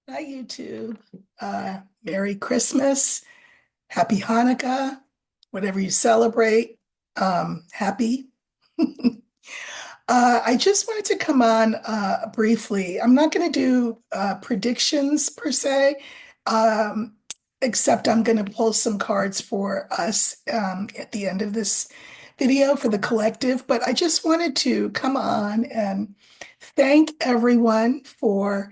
Hi, YouTube. Merry Christmas, Happy Hanukkah, whatever you celebrate. Happy. I just wanted to come on briefly. I'm not going to do predictions per se, um, except I'm going to pull some cards for us at the end of this video for the collective. But I just wanted to come on and thank everyone for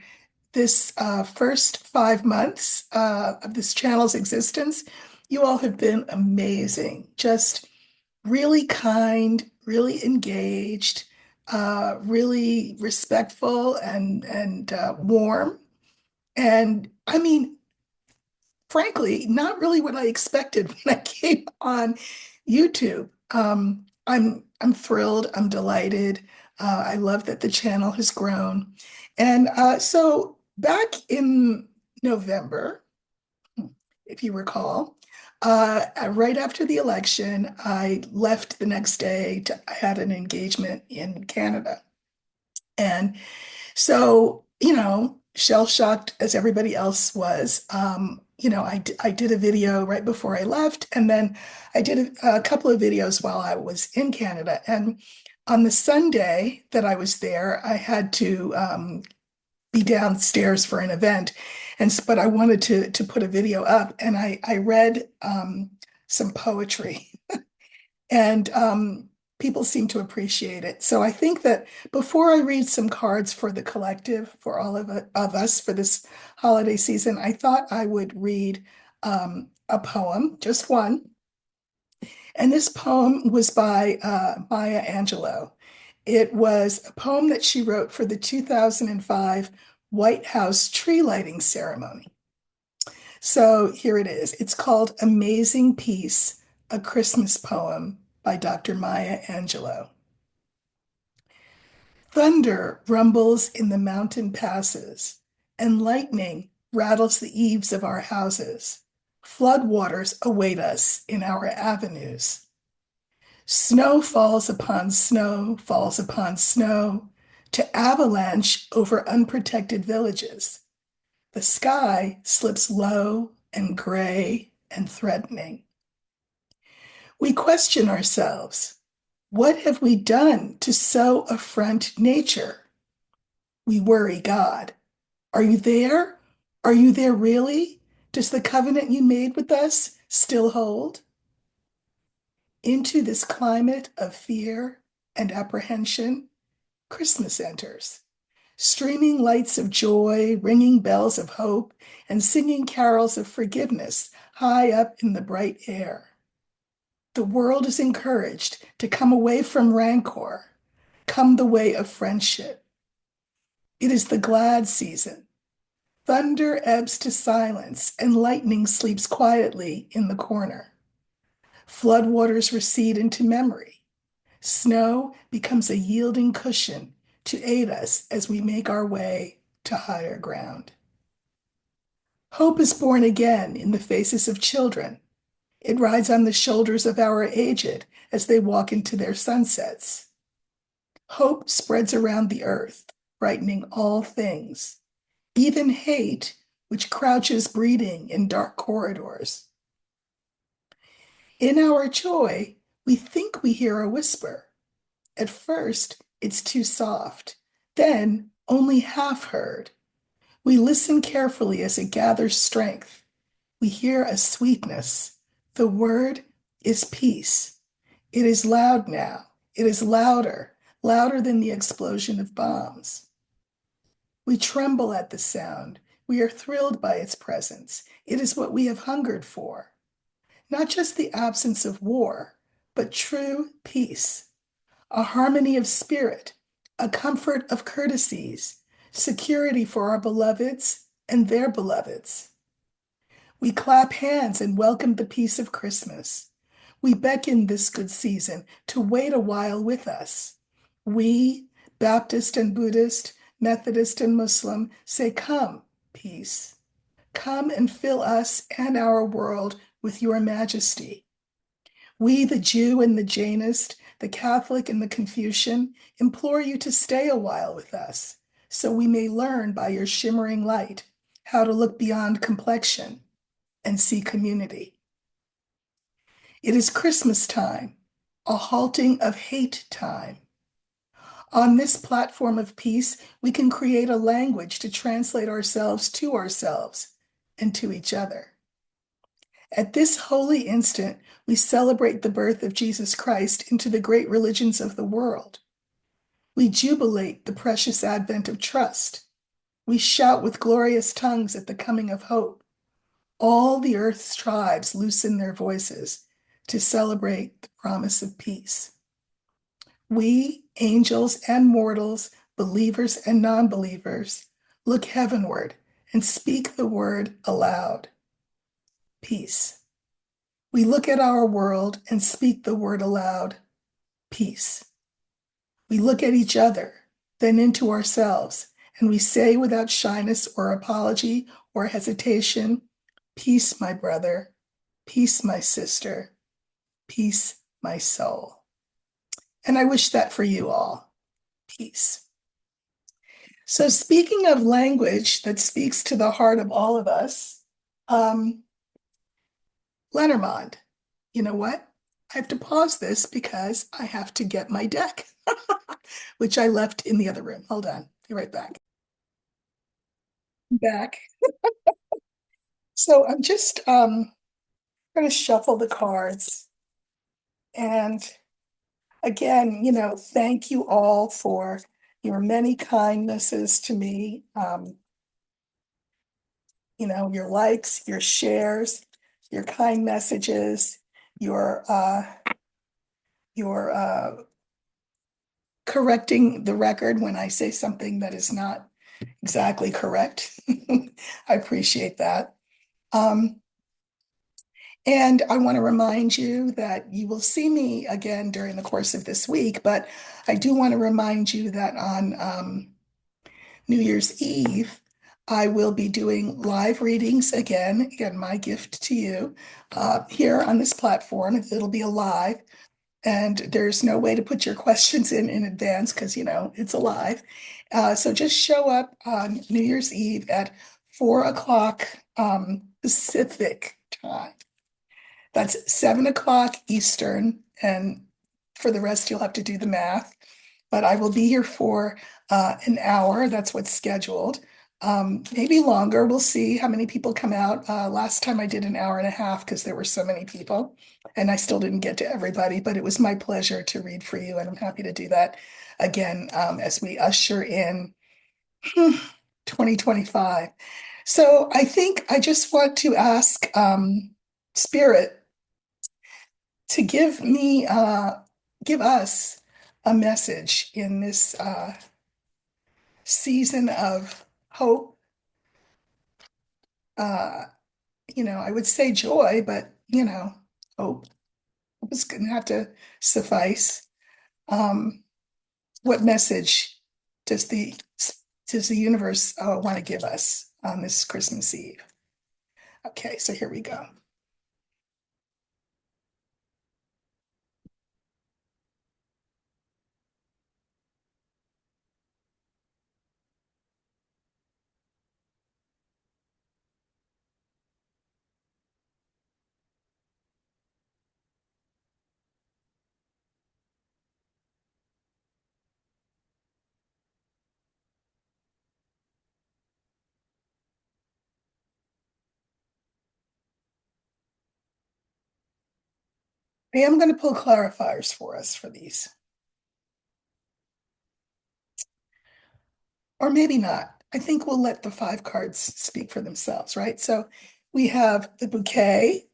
this first 5 months of this channel's existence. You all have been amazing, just really kind, really engaged, really respectful and warm. And I mean, frankly, not really what I expected when I came on YouTube. I'm thrilled. I'm delighted. I love that the channel has grown. And so back in November, if you recall, right after the election, I left the next day I had an engagement in Canada. And so, shell-shocked as everybody else was, I did a video right before I left, and then I did a couple of videos while I was in Canada. And on the Sunday that I was there, I had to be downstairs for an event, but I wanted to put a video up, and I read some poetry and people seem to appreciate it. So I think that before I read some cards for the collective, for all of us for this holiday season, I thought I would read a poem, just one. And this poem was by Maya Angelou. It was a poem that she wrote for the 2005 White House tree lighting ceremony. So here it is. It's called Amazing Peace, a Christmas Poem by Dr. Maya Angelou. Thunder rumbles in the mountain passes, and lightning rattles the eaves of our houses. Floodwaters await us in our avenues. Snow falls upon snow, to avalanche over unprotected villages. The sky slips low and gray and threatening. We question ourselves. What have we done to so affront nature? We worry God. Are you there? Are you there really? Does the covenant you made with us still hold? Into this climate of fear and apprehension, Christmas enters. Streaming lights of joy, ringing bells of hope, and singing carols of forgiveness high up in the bright air. The world is encouraged to come away from rancor, come the way of friendship. It is the glad season. Thunder ebbs to silence, and lightning sleeps quietly in the corner. Floodwaters recede into memory. Snow becomes a yielding cushion to aid us as we make our way to higher ground. Hope is born again in the faces of children. It rides on the shoulders of our aged as they walk into their sunsets. Hope spreads around the earth, brightening all things, even hate, which crouches breeding in dark corridors. In our joy, we think we hear a whisper. At first, it's too soft, then only half heard. We listen carefully as it gathers strength. We hear a sweetness. The word is peace. It is loud now. It is louder, louder than the explosion of bombs. We tremble at the sound. We are thrilled by its presence. It is what we have hungered for. Not just the absence of war, but true peace, a harmony of spirit, a comfort of courtesies, security for our beloveds and their beloveds. We clap hands and welcome the peace of Christmas. We beckon this good season to wait a while with us. We, Baptist and Buddhist, Methodist and Muslim, say, come, peace. Come and fill us and our world with your majesty. We, the Jew and the Jainist, the Catholic and the Confucian, implore you to stay a while with us, so we may learn by your shimmering light how to look beyond complexion and see community. It is Christmas time, a halting of hate time. On this platform of peace, we can create a language to translate ourselves and to each other. At this holy instant, we celebrate the birth of Jesus Christ into the great religions of the world. We jubilate the precious advent of trust. We shout with glorious tongues at the coming of hope. All the earth's tribes loosen their voices to celebrate the promise of peace. We, angels and mortals, believers and non-believers, look heavenward and speak the word aloud. Peace. We look at our world and speak the word aloud. Peace. We look at each other, then into ourselves, and we say without shyness or apology or hesitation, peace, my brother, peace, my sister, peace, my soul. And I wish that for you all. Peace. So, speaking of language that speaks to the heart of all of us, Lenormand, you know what? I have to pause this because I have to get my deck, which I left in the other room. Hold on, be right back. Back. So I'm just going to shuffle the cards. And again, thank you all for your many kindnesses to me. Your likes, your shares, your kind messages, your correcting the record when I say something that is not exactly correct. I appreciate that. Um, and I want to remind you that you will see me again during the course of this week, but I do want to remind you that on New Year's Eve, I will be doing live readings again. Again, my gift to you here on this platform. It'll be a live, and there's no way to put your questions in advance because it's a live. So just show up on New Year's Eve at 4 o'clock Pacific time. That's 7 o'clock Eastern, and for the rest, you'll have to do the math. But I will be here for an hour. That's what's scheduled. Maybe longer. We'll see how many people come out. Last time I did an hour and a half because there were so many people, and I still didn't get to everybody, but it was my pleasure to read for you, and I'm happy to do that again as we usher in 2025. So I think I just want to ask Spirit to give us a message in this season of hope. Uh, I would say joy, but hope is going to have to suffice. Um, what message does the does the universe want to give us on this Christmas Eve? Okay, so here we go. I am going to pull clarifiers for us for these, or maybe not. I think we'll let the 5 cards speak for themselves, right? So we have the bouquet,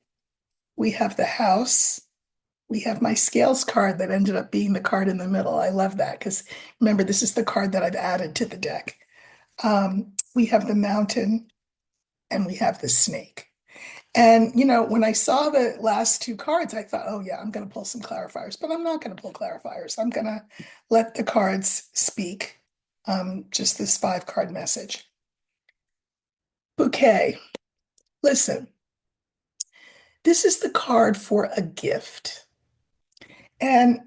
we have the house, we have my scales card that ended up being the card in the middle. I love that because remember, this is the card that I've added to the deck. We have the mountain and we have the snake. And, when I saw the last 2 cards, I thought, oh, yeah, I'm going to pull some clarifiers, but I'm not going to pull clarifiers. I'm going to let the cards speak, just this 5 card message. Bouquet. Listen, this is the card for a gift. And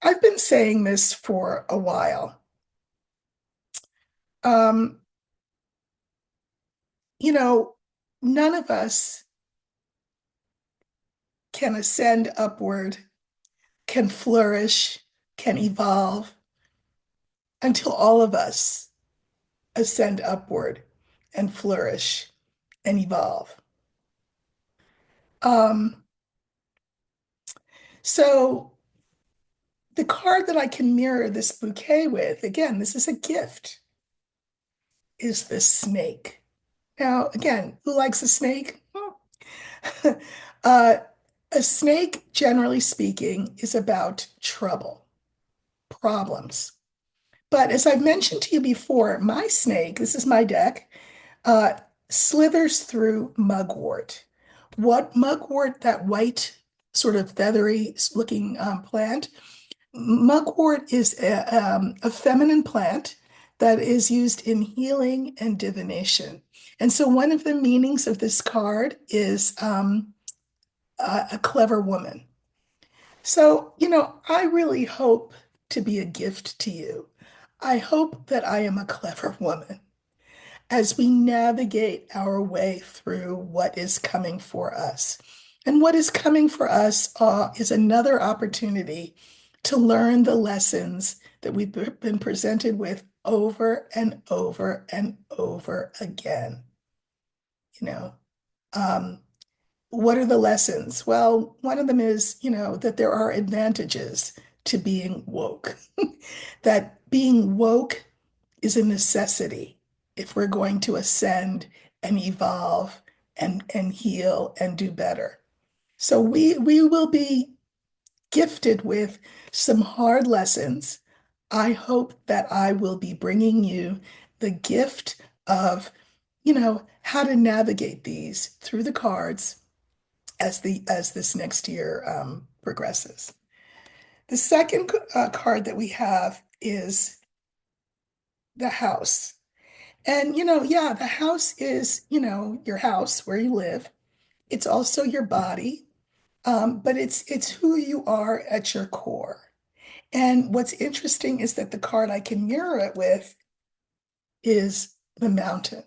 I've been saying this for a while. Um, you know, none of us can ascend upward, can flourish, can evolve until all of us ascend upward and flourish and evolve. Um, so the card that I can mirror this bouquet with, again, this is a gift, is the snake. Now, again, who likes a snake? uh, a snake, generally speaking, is about trouble, problems. But as I've mentioned to you before, my snake, this is my deck, uh, slithers through mugwort. What mugwort, that white, sort of feathery looking plant? Mugwort is a feminine plant that is used in healing and divination. And so one of the meanings of this card is a clever woman. So, I really hope to be a gift to you. I hope that I am a clever woman as we navigate our way through what is coming for us. And what is coming for us is another opportunity to learn the lessons that we've been presented with over and over and over again. You know, um, what are the lessons? Well, one of them is, that there are advantages to being woke, that being woke is a necessity if we're going to ascend and evolve and heal and do better. So we will be gifted with some hard lessons. I hope that I will be bringing you the gift of, how to navigate these through the cards as this next year progresses. The second card that we have is the house. And, yeah, the house is, your house where you live. It's also your body, but it's who you are at your core. And what's interesting is that the card I can mirror it with is the mountain.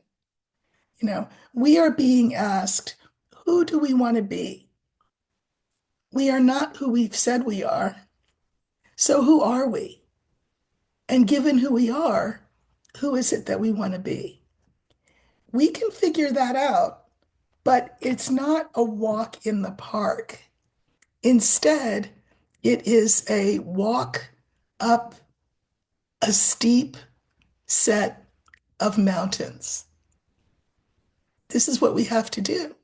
We are being asked, who do we want to be? We are not who we've said we are. So who are we? And given who we are, who is it that we want to be? We can figure that out, but it's not a walk in the park. Instead, it is a walk up a steep set of mountains. This is what we have to do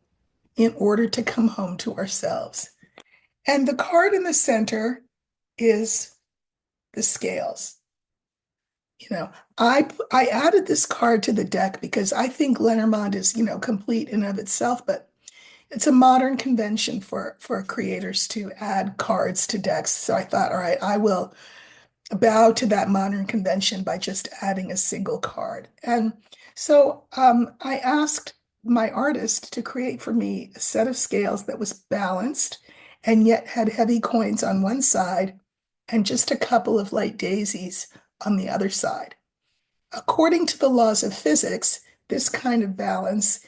in order to come home to ourselves. And the card in the center is the scales. I added this card to the deck because I think Lenormand is, complete in of itself, but it's a modern convention for creators to add cards to decks. So I thought, all right, I will bow to that modern convention by just adding a single card. And so I asked my artist to create for me a set of scales that was balanced and yet had heavy coins on one side and just a couple of light daisies on the other side. According to the laws of physics, this kind of balance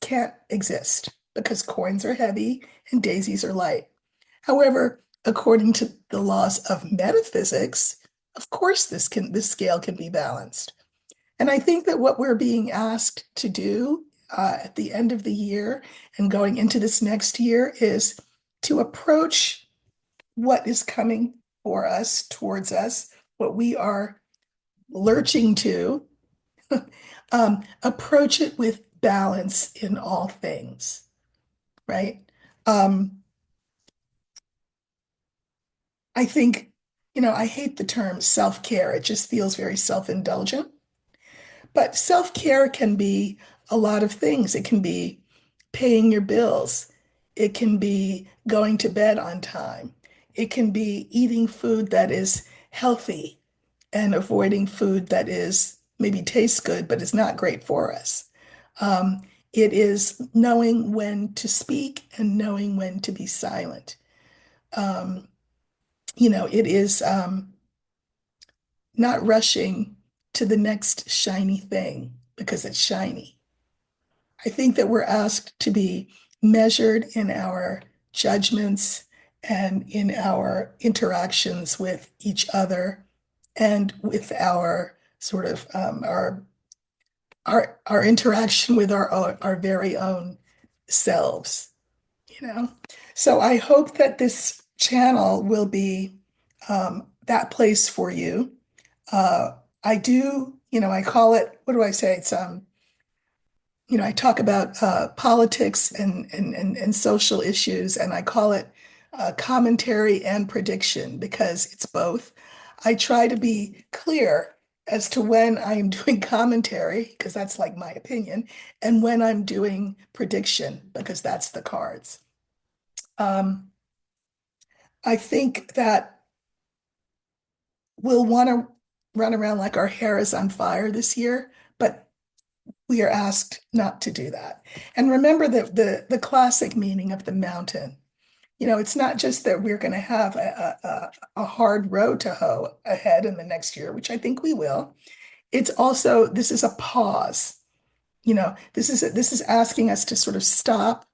can't exist because coins are heavy and daisies are light. However, according to the laws of metaphysics, of course this scale can be balanced. And I think that what we're being asked to do at the end of the year and going into this next year is to approach what is coming for us, towards us, what we are lurching to, approach it with balance in all things, right? Um, I think, I hate the term self-care. It just feels very self-indulgent. But self-care can be a lot of things. It can be paying your bills. It can be going to bed on time. It can be eating food that is healthy and avoiding food that is maybe tastes good, but is not great for us. Um, it is knowing when to speak and knowing when to be silent. Um, it is not rushing to the next shiny thing because it's shiny. I think that we're asked to be measured in our judgments and in our interactions with each other and with our sort of our interaction with our very own selves, you know. So I hope that this channel will be that place for you. Uh, I do, I call it, what do I say? It's I talk about politics and social issues, and I call it commentary and prediction because it's both. I try to be clear as to when I'm doing commentary, because that's like my opinion, and when I'm doing prediction, because that's the cards. Um, I think that we'll want to run around like our hair is on fire this year, but we are asked not to do that. And remember the classic meaning of the mountain. It's not just that we're going to have a hard road to hoe ahead in the next year, which I think we will. It's also, this is a pause. This is asking us to sort of stop,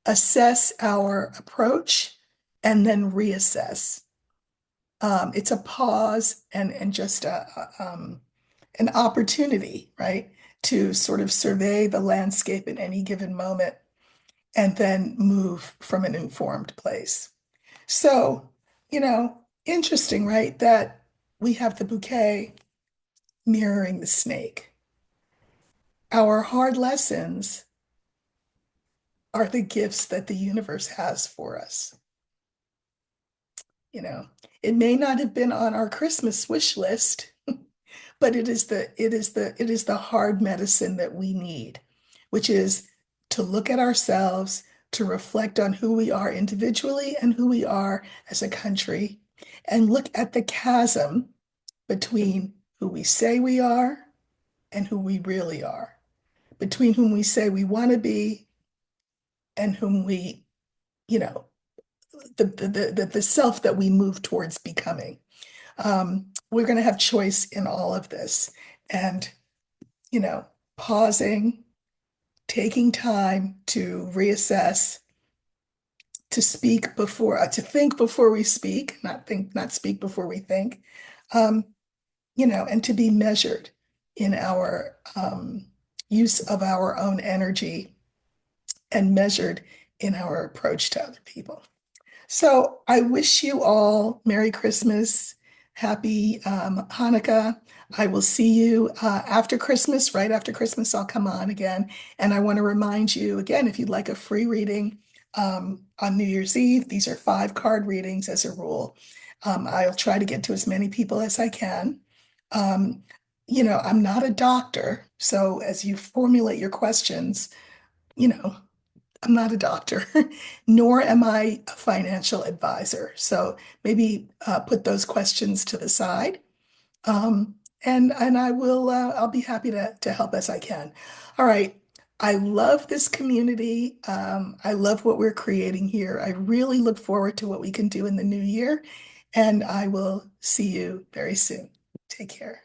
assess our approach, and then reassess. It's a pause and just an opportunity, right, to sort of survey the landscape in any given moment and then move from an informed place. So, interesting, right, that we have the bouquet mirroring the snake. Our hard lessons are the gifts that the universe has for us. You know, it may not have been on our Christmas wish list, but it is the hard medicine that we need, which is to look at ourselves, to reflect on who we are individually and who we are as a country, and look at the chasm between who we say we are and who we really are, between whom we say we want to be and whom we, you know, the self that we move towards becoming. We're going to have choice in all of this. And, you know, pausing, taking time to reassess, to think before we speak, not speak before we think, um, and to be measured in our use of our own energy and measured in our approach to other people. So I wish you all Merry Christmas, Happy Hanukkah. I will see you after Christmas. Right after Christmas, I'll come on again. And I want to remind you again, if you'd like a free reading on New Year's Eve, these are 5 card readings as a rule. I'll try to get to as many people as I can. Um, I'm not a doctor, so as you formulate your questions, you know, I'm not a doctor, nor am I a financial advisor. So maybe put those questions to the side. Um, and I'll be happy to help as I can. All right. I love this community. I love what we're creating here. I really look forward to what we can do in the new year, and I will see you very soon. Take care.